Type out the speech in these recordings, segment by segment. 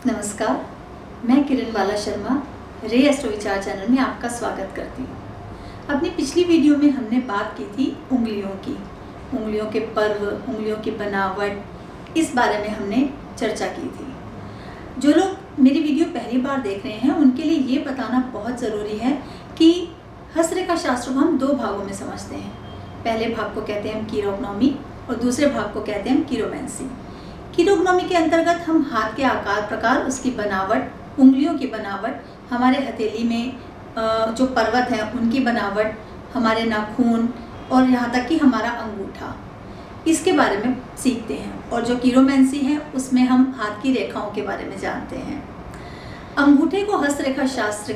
नमस्कार, मैं किरण बाला शर्मा रे एस्ट्रो विचार चैनल में आपका स्वागत करती हूँ। अपनी पिछली वीडियो में हमने बात की थी उंगलियों के पर्व, उंगलियों की बनावट, इस बारे में हमने चर्चा की थी। जो लोग मेरी वीडियो पहली बार देख रहे हैं उनके लिए ये बताना बहुत ज़रूरी है कि हस्तरेखा शास्त्र को हम दो भागों में समझते हैं। पहले भाग को कहते हैं हम कीरोग्नोमी और दूसरे भाग को कहते हैं हम कीरोमैंसी। कीरोग्नोमी के अंतर्गत हम हाथ के आकार प्रकार, उसकी बनावट, उंगलियों की बनावट, हमारे हथेली में जो पर्वत हैं उनकी बनावट, हमारे नाखून और यहाँ तक कि हमारा अंगूठा, इसके बारे में सीखते हैं। और जो कीरोमैंसी है उसमें हम हाथ की रेखाओं के बारे में जानते हैं। अंगूठे को हस्तरेखा शास्त्र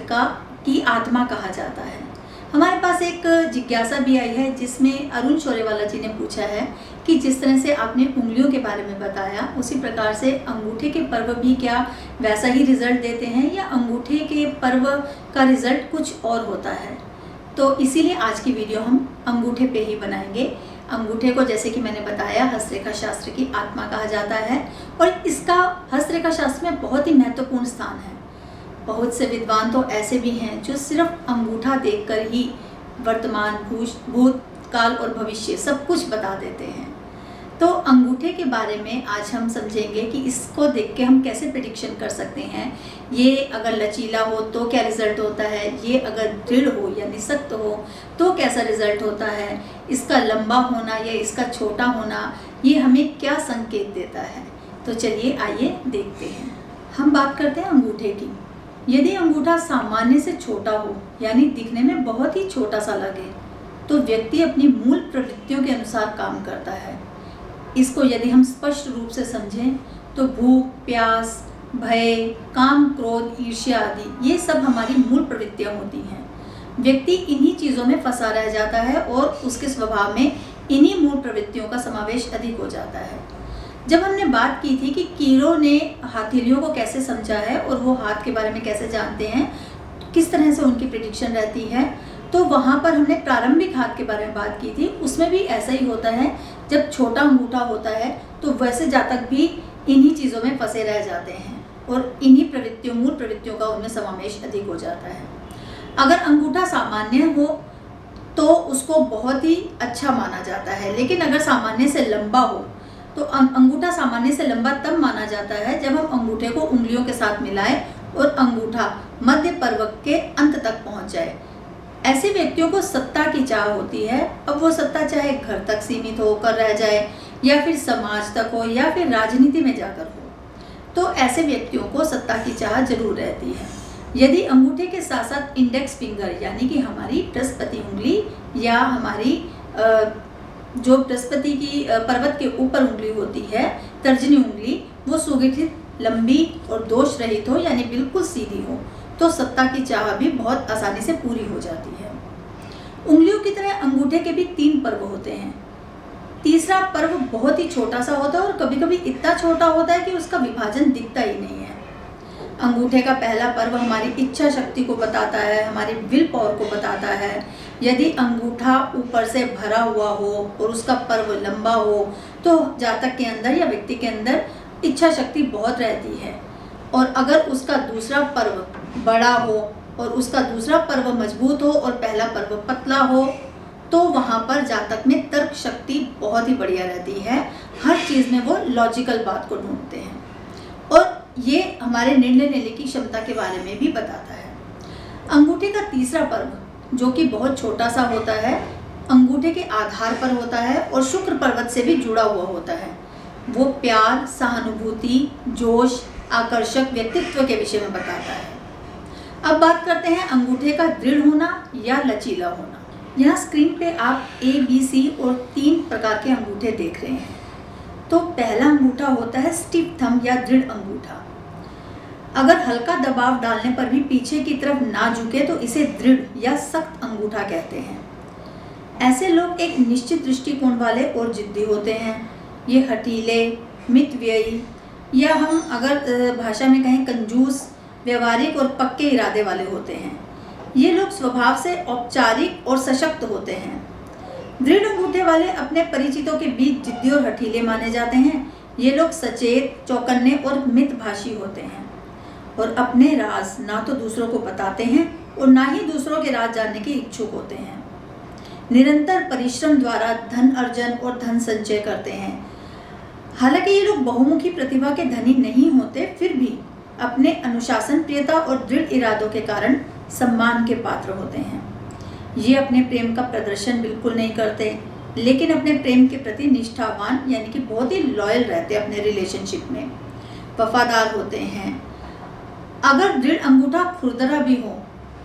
की आत्मा कहा जाता है। हमारे पास एक जिज्ञासा भी आई है जिसमें अरुण शोरेवाला जी ने पूछा है कि जिस तरह से आपने उंगलियों के बारे में बताया उसी प्रकार से अंगूठे के पर्व भी क्या वैसा ही रिजल्ट देते हैं या अंगूठे के पर्व का रिजल्ट कुछ और होता है। तो इसीलिए आज की वीडियो हम अंगूठे पे ही बनाएंगे। अंगूठे को जैसे कि मैंने बताया हस्तरेखा शास्त्र की आत्मा कहा जाता है और इसका हस्तरेखा शास्त्र में बहुत ही महत्वपूर्ण स्थान है। बहुत से विद्वान तो ऐसे भी हैं जो सिर्फ अंगूठा देखकर ही वर्तमान, भूतकाल और भविष्य सब कुछ बता देते हैं। तो अंगूठे के बारे में आज हम समझेंगे कि इसको देख के हम कैसे प्रेडिक्शन कर सकते हैं। ये अगर लचीला हो तो क्या रिजल्ट होता है, ये अगर दृढ़ हो या निसक्त हो तो कैसा रिजल्ट होता है, इसका लंबा होना या इसका छोटा होना ये हमें क्या संकेत देता है। तो चलिए आइए देखते हैं। हम बात करते हैं अंगूठे की। यदि अंगूठा सामान्य से छोटा हो यानी दिखने में बहुत ही छोटा सा लगे तो व्यक्ति अपनी मूल प्रवृत्तियों के अनुसार काम करता है। इसको यदि हम स्पष्ट रूप से समझें तो भूख, प्यास, भय, काम, क्रोध, ईर्ष्या आदि ये सब हमारी मूल प्रवृत्तियां होती हैं। व्यक्ति इन्हीं चीज़ों में फंसा रह जाता है और उसके स्वभाव में इन्हीं मूल प्रवृत्तियों का समावेश अधिक हो जाता है। जब हमने बात की थी कि कीरो ने हथेलियों को कैसे समझा है और वो हाथ के बारे में कैसे जानते हैं, किस तरह से उनकी प्रेडिक्शन रहती है, तो वहाँ पर हमने प्रारंभिक हाथ के बारे में बात की थी। उसमें भी ऐसा ही होता है, जब छोटा अंगूठा होता है तो वैसे जातक भी इन्हीं चीज़ों में फंसे रह जाते हैं और इन्हीं प्रवृत्तियों, मूल प्रवृत्तियों का उनमें समावेश अधिक हो जाता है। अगर अंगूठा सामान्य हो तो उसको बहुत ही अच्छा माना जाता है, लेकिन अगर सामान्य से लंबा हो तो अंगूठा सामान्य से लंबा तब माना जाता है जब हम अंगूठे को उंगलियों के साथ मिलाएं और अंगूठा मध्य पर्वत के अंत तक पहुंच जाए। ऐसे व्यक्तियों को सत्ता की चाह होती है। अब वो सत्ता चाहे घर तक सीमित होकर रह जाए या फिर समाज तक हो या फिर राजनीति में जाकर हो, तो ऐसे व्यक्तियों को सत्ता की चाह जरूर रहती है। यदि अंगूठे के साथ साथ इंडेक्स फिंगर यानी कि हमारी बृहस्पति उंगली या हमारी जो बृहस्पति की पर्वत के ऊपर उंगली होती है, तर्जनी उंगली, वो सुगठित, लंबी और दोष रहित हो यानी बिल्कुल सीधी हो तो सत्ता की चाह भी बहुत आसानी से पूरी हो जाती है। उंगलियों की तरह अंगूठे के भी 3 पर्व होते हैं। तीसरा पर्व बहुत ही छोटा सा होता है और कभी कभी इतना छोटा होता है कि उसका विभाजन दिखता ही नहीं है। अंगूठे का पहला पर्व हमारी इच्छा शक्ति को बताता है, हमारी विल पावर को बताता है। यदि अंगूठा ऊपर से भरा हुआ हो और उसका पर्व लंबा हो तो जातक के अंदर या व्यक्ति के अंदर इच्छा शक्ति बहुत रहती है। और अगर उसका दूसरा पर्व बड़ा हो और उसका दूसरा पर्व मजबूत हो और पहला पर्व पतला हो तो वहाँ पर जातक में तर्क शक्ति बहुत ही बढ़िया रहती है। हर चीज़ में वो लॉजिकल बात को ढूंढते हैं और ये हमारे निर्णय लेने की क्षमता के बारे में भी बताता है। अंगूठे का तीसरा पर्व जो कि बहुत छोटा सा होता है, अंगूठे के आधार पर होता है और शुक्र पर्वत से भी जुड़ा हुआ होता है। वो प्यार, सहानुभूति, जोश, आकर्षक व्यक्तित्व के विषय में बताता है। अब बात करते हैं अंगूठे का दृढ़ होना या लचीला होना। यहाँ स्क्रीन पे आप ABC और 3 प्रकार के अंगूठे देख रहे हैं। तो पहला अंगूठा होता है स्टिफ थंब या दृढ़ अंगूठा। अगर हल्का दबाव डालने पर भी पीछे की तरफ ना झुके तो इसे दृढ़ या सख्त अंगूठा कहते हैं। ऐसे लोग एक निश्चित दृष्टिकोण वाले और जिद्दी होते हैं। ये हठीले, मितव्ययी या हम अगर भाषा में कहें कंजूस, व्यवहारिक और पक्के इरादे वाले होते हैं। ये लोग स्वभाव से औपचारिक और सशक्त होते हैं। दृढ़ अंगूठे वाले अपने परिचितों के बीच जिद्दी और हठीले माने जाते हैं। ये लोग सचेत, चौकन्ने और मितभाषी होते हैं। और अपने राज ना तो दूसरों को बताते हैं और ना ही दूसरों के राज जानने के इच्छुक होते हैं। निरंतर परिश्रम द्वारा धन अर्जन और धन संचय करते हैं। हालांकि ये लोग बहुमुखी प्रतिभा के धनी नहीं होते, फिर भी अपने अनुशासन प्रियता और दृढ़ इरादों के कारण सम्मान के पात्र होते हैं। ये अपने प्रेम का प्रदर्शन बिल्कुल नहीं करते, लेकिन अपने प्रेम के प्रति निष्ठावान यानी कि बहुत ही लॉयल रहते हैं, अपने रिलेशनशिप में वफादार होते हैं। अगर दृढ़ अंगूठा खुरदरा भी हो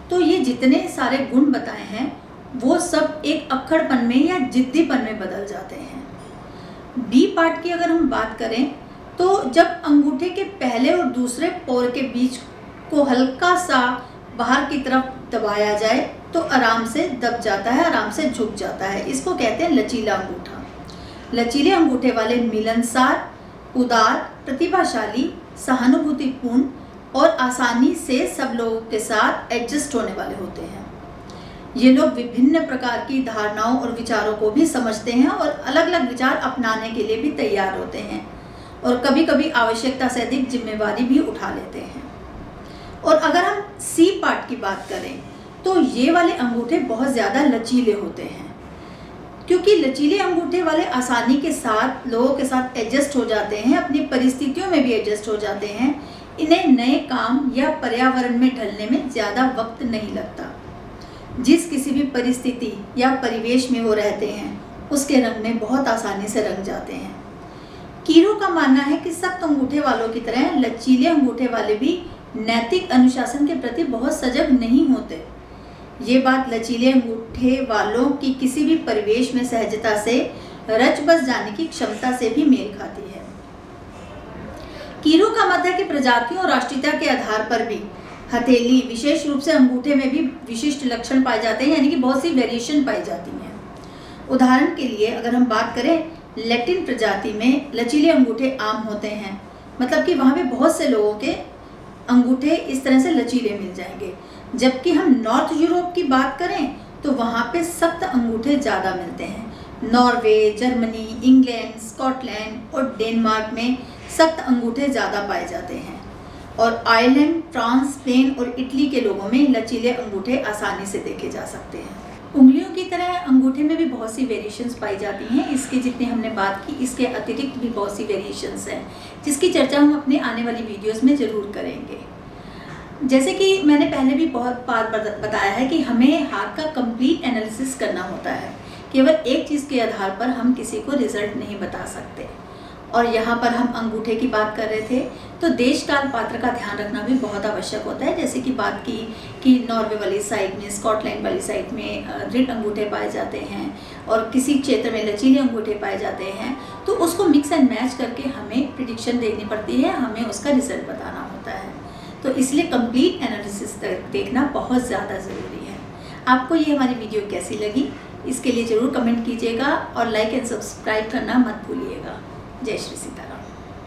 तो ये जितने सारे गुण बताए हैं वो सब एक अक्खड़पन में या जिद्दीपन में बदल जाते हैं। बी पार्ट की अगर हम बात करें तो जब अंगूठे के पहले और दूसरे पोर के बीच को हल्का सा बाहर की तरफ दबाया जाए तो आराम से दब जाता है, आराम से झुक जाता है। इसको कहते हैं लचीला अंगूठा। लचीले अंगूठे वाले मिलनसार, उदार, प्रतिभाशाली, सहानुभूतिपूर्ण और आसानी से सब लोगों के साथ एडजस्ट होने वाले होते हैं। ये लोग विभिन्न प्रकार की धारणाओं और विचारों को भी समझते हैं और अलग अलग विचार अपनाने के लिए भी तैयार होते हैं और कभी कभी आवश्यकता से अधिक जिम्मेवारी भी उठा लेते हैं। और अगर हम सी पार्ट की बात करें तो ये वाले अंगूठे बहुत ज़्यादा लचीले होते हैं, क्योंकि लचीले अंगूठे वाले आसानी के साथ लोगों के साथ एडजस्ट हो जाते हैं, अपनी परिस्थितियों में भी एडजस्ट हो जाते हैं। इन्हें नए काम या पर्यावरण में ढलने में ज़्यादा वक्त नहीं लगता। जिस किसी भी परिस्थिति या परिवेश में वो रहते हैं उसके रंग में बहुत आसानी से रंग जाते हैं। कीरो का मानना है कि सख्त अंगूठे वालों की तरह लचीले अंगूठे वाले भी नैतिक अनुशासन के प्रति बहुत सजग नहीं होते। ये बात लचीले अंगूठे वालों की किसी भी परिवेश में सहजता से रच बस जाने की क्षमता से भी मेल खाती है। कीरो का मत है कि प्रजातियों और राष्ट्रीयता के आधार पर भी हथेली, विशेष रूप से अंगूठे में भी विशिष्ट लक्षण पाए जाते हैं, यानी कि बहुत सी वेरिएशन पाई जाती हैं। उदाहरण के लिए अगर हम बात करें, लैटिन प्रजाति में लचीले अंगूठे आम होते हैं, मतलब कि वहाँ पे बहुत से लोगों के अंगूठे इस तरह से लचीले मिल जाएंगे। जबकि हम नॉर्थ यूरोप की बात करें तो वहाँ पे सख्त अंगूठे ज़्यादा मिलते हैं। नॉर्वे, जर्मनी, इंग्लैंड, स्कॉटलैंड और डेनमार्क में सख्त अंगूठे ज़्यादा पाए जाते हैं और आयरलैंड, फ्रांस, स्पेन और इटली के लोगों में लचीले अंगूठे आसानी से देखे जा सकते हैं। उंगलियों की तरह अंगूठे में भी बहुत सी वेरिएशंस पाई जाती हैं। इसके जितने हमने बात की, इसके अतिरिक्त भी बहुत सी वेरिएशंस हैं जिसकी चर्चा हम अपने आने वाली वीडियोस में ज़रूर करेंगे। जैसे कि मैंने पहले भी बहुत बार बताया है कि हमें हाथ का कंप्लीट एनालिसिस करना होता है। केवल एक चीज़ के आधार पर हम किसी को रिजल्ट नहीं बता सकते। और यहाँ पर हम अंगूठे की बात कर रहे थे तो देश काल पात्र का ध्यान रखना भी बहुत आवश्यक होता है। जैसे कि बात की कि नॉर्वे वाली साइड में, स्कॉटलैंड वाली साइड में दृढ़ अंगूठे पाए जाते हैं और किसी क्षेत्र में लचीले अंगूठे पाए जाते हैं, तो उसको मिक्स एंड मैच करके हमें प्रिडिक्शन देनी पड़ती है, हमें उसका रिजल्ट बताना होता है। तो इसलिए कंप्लीट एनालिसिस देखना बहुत ज़्यादा ज़रूरी है। आपको ये हमारी वीडियो कैसी लगी इसके लिए ज़रूर कमेंट कीजिएगा और लाइक एंड सब्सक्राइब करना मत भूलिएगा। जय श्री सीताराम।